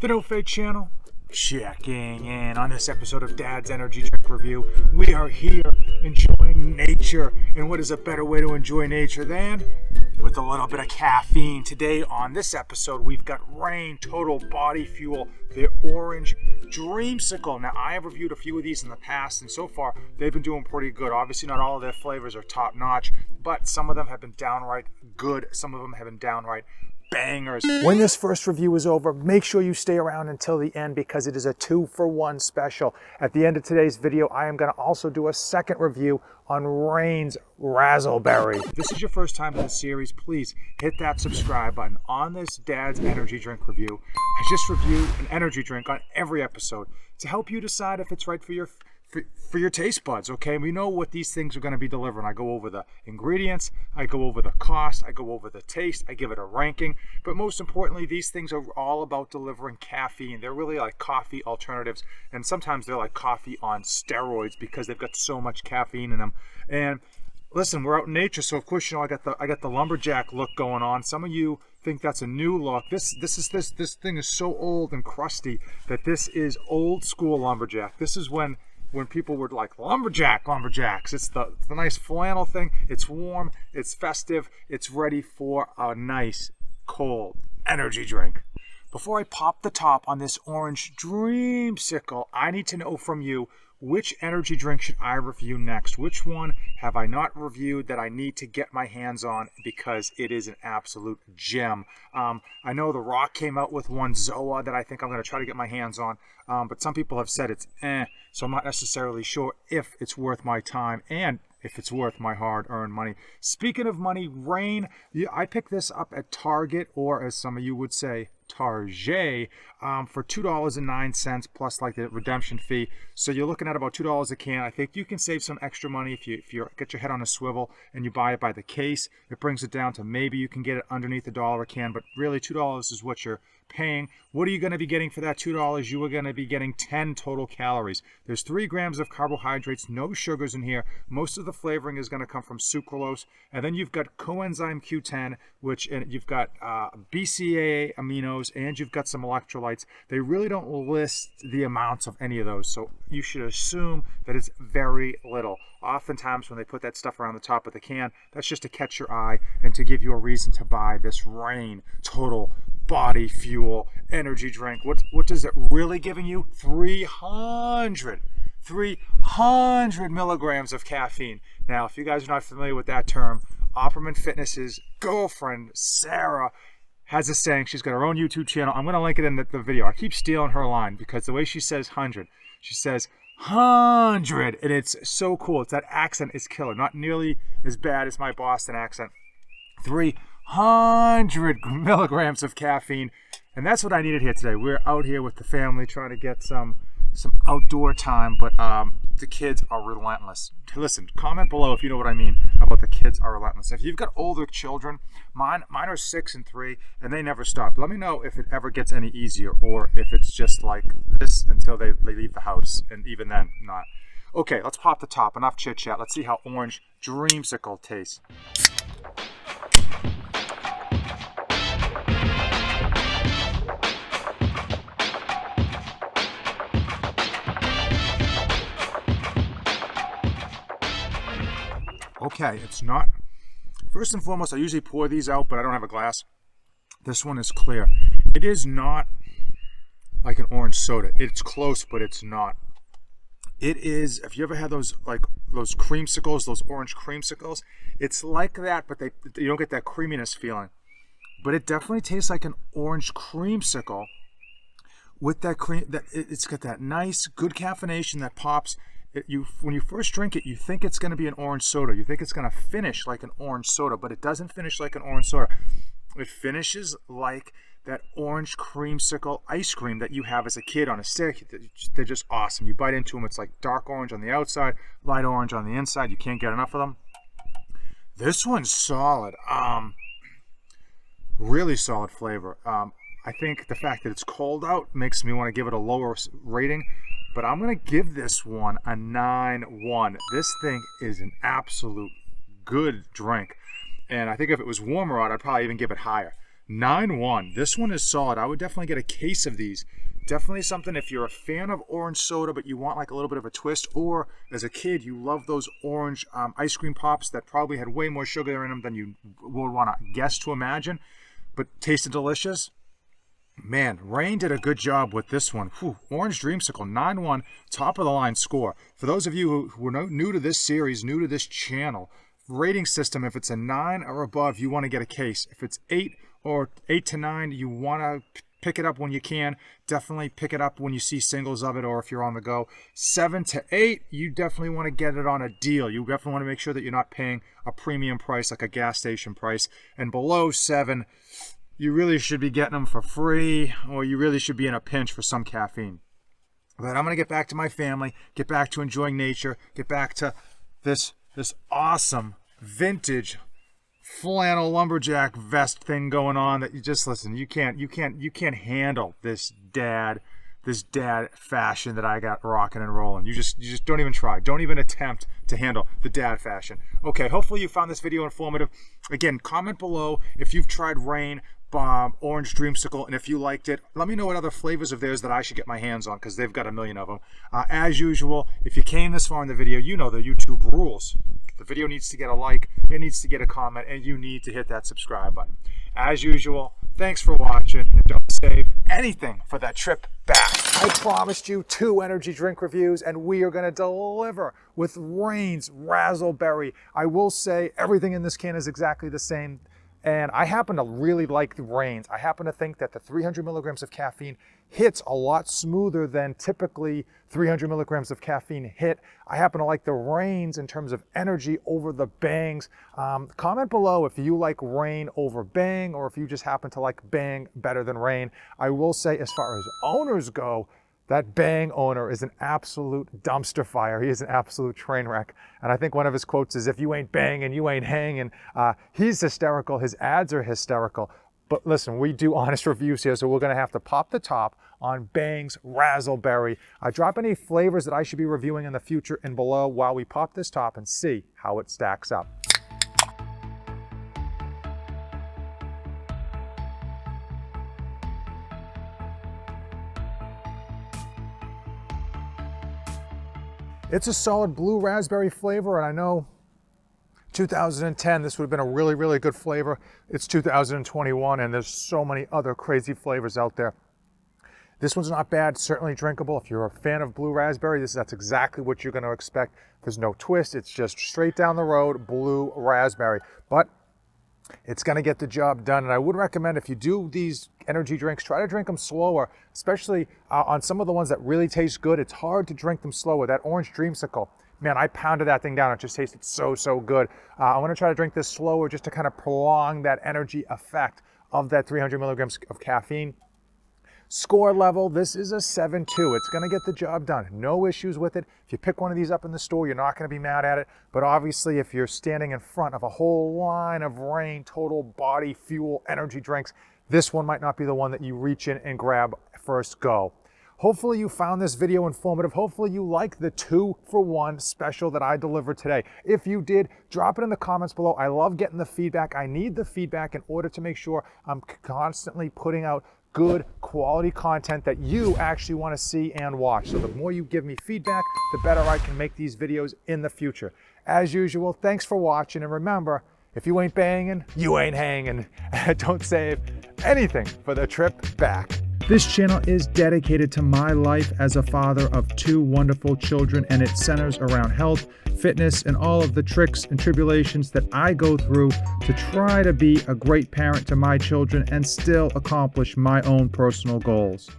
The No Fate channel, checking in on this episode of Dad's Energy Drink Review. We are here enjoying nature, and what is a better way to enjoy nature than with a little bit of caffeine? Today on this episode, we've got Reign Total Body Fuel, the orange Dreamsicle. Now, I have reviewed a few of these in the past, and so far, they've been doing pretty good. Obviously, not all of their flavors are top-notch, but some of them have been downright good. Some of them have been downright bangers. When this first review is over, make sure you stay around until the end because it is a 2-for-1 special. At the end of today's video, I am going to also do a second review on Reign's Razzleberry. If this is your first time in the series, please hit that subscribe button. On this Dad's Energy Drink Review, I just review an energy drink on every episode to help you decide if it's right for your taste buds, okay? We know what these things are going to be delivering. I go over the ingredients, I go over the cost, I go over the taste, I give it a ranking, but most importantly, these things are all about delivering caffeine. They're really like coffee alternatives, and sometimes they're like coffee on steroids because they've got so much caffeine in them. And listen, we're out in nature, so of course, you know, I got the Lumberjack look going on. Some of you think that's a new look. This thing is so old and crusty that this is old school Lumberjack. This is when people were like, lumberjacks. It's the nice flannel thing. It's warm, it's festive, it's ready for a nice, cold energy drink. Before I pop the top on this orange Dreamsicle, I need to know from you, which energy drink should I review next? Which one have I not reviewed that I need to get my hands on because it is an absolute gem? I know The Rock came out with one, Zoa, that I think I'm going to try to get my hands on, but some people have said it's so I'm not necessarily sure if it's worth my time and if it's worth my hard-earned money. Speaking of money, Reign, I picked this up at Target, or as some of you would say, Target, for $2.09 plus like the redemption fee. So you're looking at about $2 a can. I think you can save some extra money if you get your head on a swivel and you buy it by the case. It brings it down to maybe you can get it underneath $1 a can, but really $2 is what you're paying. What are you going to be getting for that $2? You are going to be getting 10 total calories. There's 3 grams of carbohydrates, no sugars in here. Most of the flavoring is going to come from sucralose, and then you've got coenzyme Q10, and you've got BCAA aminos, and you've got some electrolytes. They really don't list the amounts of any of those, so you should assume that it's very little. Oftentimes when they put that stuff around the top of the can, that's just to catch your eye and to give you a reason to buy this Reign Total Body Fuel energy drink. What does it really giving you? 300 milligrams of caffeine. Now, if you guys are not familiar with that term, Opperman Fitness's girlfriend, Sarah, has a saying. She's got her own YouTube channel. I'm going to link it in the video. I keep stealing her line because the way she says 100, she says 100, and it's so cool. It's that accent is killer. Not nearly as bad as my Boston accent. 300 milligrams of caffeine, and that's what I needed here today. We're out here with the family trying to get some outdoor time, but the kids are relentless. Listen, comment below if you know what I mean about the kids are relentless. If you've got older children, mine are 6 and 3, and they never stop. Let me know if it ever gets any easier, or if it's just like this until they leave the house, and even then, not. Okay, let's pop the top. Enough chit chat. Let's see how orange Dreamsicle tastes. Okay, it's not, first and foremost, I usually pour these out, but I don't have a glass. This one is clear. It is not like an orange soda. It's close, but it's not. It is, if you ever had those creamsicles, those orange creamsicles, it's like that, but you don't get that creaminess feeling. But it definitely tastes like an orange creamsicle with that cream. It's got that nice, good caffeination that pops. When you first drink it, you think it's going to be an orange soda. You think it's going to finish like an orange soda, but it doesn't finish like an orange soda. It finishes like that orange creamsicle ice cream that you have as a kid on a stick. They're just awesome. You bite into them, it's like dark orange on the outside, light orange on the inside. You can't get enough of them. This one's solid. Really solid flavor. I think the fact that it's cold out makes me want to give it a lower rating. But I'm going to give this one a 9-1. This thing is an absolute good drink. And I think if it was warmer out, I'd probably even give it higher. 9-1. This one is solid. I would definitely get a case of these. Definitely something if you're a fan of orange soda, but you want like a little bit of a twist, or as a kid, you love those orange ice cream pops that probably had way more sugar in them than you would want to guess to imagine, but tasted delicious. Man, Rain did a good job with this one. Whew. Orange Dreamsicle, 9-1, top of the line score. For those of you who are new to this series, new to this channel, rating system, if it's a 9 or above, you want to get a case. If it's 8 or 8 to 9, you want to pick it up when you can. Definitely pick it up when you see singles of it or if you're on the go. 7 to 8, you definitely want to get it on a deal. You definitely want to make sure that you're not paying a premium price like a gas station price. And below 7, you really should be getting them for free, or you really should be in a pinch for some caffeine. But I'm going to get back to my family, get back to enjoying nature, get back to this awesome vintage flannel lumberjack vest thing going on that you just listen. You can't handle this dad fashion that I got rocking and rolling. You just don't even try. Don't even attempt to handle the dad fashion. Okay, hopefully you found this video informative. Again, comment below if you've tried Rain Orange Dreamsicle, and if you liked it, let me know what other flavors of theirs that I should get my hands on, because they've got a million of them. As usual, if you came this far in the video, you know the YouTube rules. The video needs to get a like, it needs to get a comment, and you need to hit that subscribe button. As usual, thanks for watching, and don't save anything for that trip back. I promised you 2 energy drink reviews, and we are going to deliver with Rain's Razzleberry. I will say everything in this can is exactly the same. And I happen to really like the Rains. I happen to think that the 300 milligrams of caffeine hits a lot smoother than typically 300 milligrams of caffeine hit. I happen to like the Rains in terms of energy over the Bangs. Comment below if you like Rain over Bang, or if you just happen to like Bang better than Rain. I will say, as far as owners go, that Bang owner is an absolute dumpster fire. He is an absolute train wreck. And I think one of his quotes is, if you ain't banging, you ain't hanging. He's hysterical. His ads are hysterical. But listen, we do honest reviews here, so we're going to have to pop the top on Bang's Razzleberry. Drop any flavors that I should be reviewing in the future and below while we pop this top and see how it stacks up. It's a solid blue raspberry flavor, and I know 2010, this would have been a really, really good flavor. It's 2021, and there's so many other crazy flavors out there. This one's not bad, certainly drinkable. If you're a fan of blue raspberry, that's exactly what you're going to expect. There's no twist, it's just straight down the road, blue raspberry. But it's going to get the job done, and I would recommend, if you do these energy drinks, try to drink them slower, especially on some of the ones that really taste good. It's hard to drink them slower. That Orange Dreamsicle, man, I pounded that thing down. It just tasted so good. I want to try to drink this slower just to kind of prolong that energy effect of that 300 milligrams of caffeine. Score level, this is a 7.2. It's going to get the job done. No issues with it. If you pick one of these up in the store, you're not going to be mad at it. But obviously, if you're standing in front of a whole line of Rain Total Body Fuel energy drinks, this one might not be the one that you reach in and grab first go. Hopefully you found this video informative. Hopefully you like the 2-for-1 special that I delivered today. If you did, drop it in the comments below. I love getting the feedback. I need the feedback in order to make sure I'm constantly putting out good quality content that you actually want to see and watch. So the more you give me feedback, the better I can make these videos in the future. As usual, thanks for watching, and remember, if you ain't banging, you ain't hanging. Don't save anything for the trip back. This channel is dedicated to my life as a father of 2 wonderful children, and it centers around health, fitness, and all of the tricks and tribulations that I go through to try to be a great parent to my children and still accomplish my own personal goals.